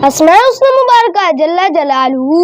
اسماء حسنہ مبارکہ جل جلالہ،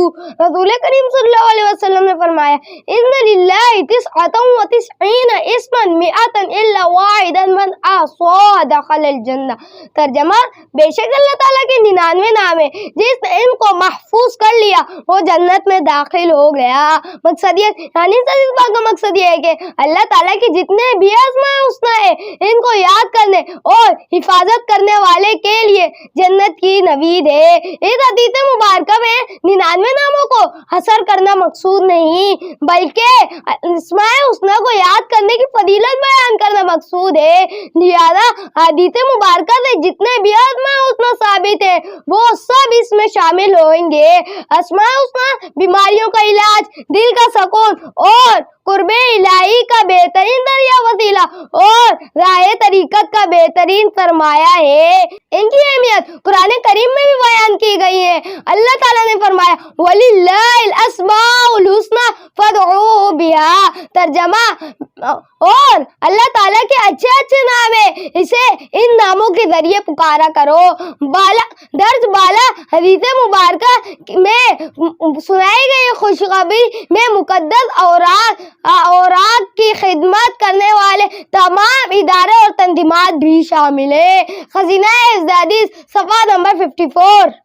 رسول کریم صلی اللہ علیہ وسلم نے فرمایا ان للہ تسعۃ و تسعین اسما مئۃ الا واحدا من احصاها دخل الجنہ۔ ترجمہ، بے شک اللہ تعالیٰ کے 99 نام ہیں، جس نے ان کو محفوظ کر لیا وہ جنت میں داخل ہو گیا۔ مقصد یہ یعنی اس بات کا مقصد یہ ہے کہ اللہ تعالیٰ کی جتنے بھی اسماء حسنہ ہیں ان کو یاد کرنے اور حفاظت کرنے والے کے لیے جنت کی نوید ہے۔ اس حدیث مبارکہ میں 99 ناموں کو حصر کرنا مقصود نہیں بلکہ اسماء حسنہ کو یاد کرنے کی فضیلت بیان کرنا مقصود ہے۔ لہذا حدیث مبارکہ سے جتنے بھی اسماء حسنہ ثابت ہیں وہ سب اس میں شامل ہوئیں گے۔ اسماء حسنہ بیماریوں کا علاج، دل کا سکون اور قرب الہی کا بہترین ذریعہ وسیلہ اور راہ طریقت کا بہترین سرمایہ ہے۔ ان کی اہمیت قرآن کریم میں بھی بیان کی گئی ہے۔ اللہ تعالیٰ نے فرمایا وَلِلَّهِ الْأَسْمَاءُ الْحُسْنَى فَادْعُوهُ بِهَا۔ ترجمہ، اور اللہ تعالیٰ کے اچھے اچھے نام ہیں، اسے ان ناموں کے ذریعے پکارا کرو۔ درج بالا حدیث مبارکہ میں سنائی گئی خوشخبری میں مقدس اوراق کی خدمت کرنے والے تمام ادارے اور تنظیمات بھی شامل ہیں۔ خزینہ حدیث صفحہ نمبر 54۔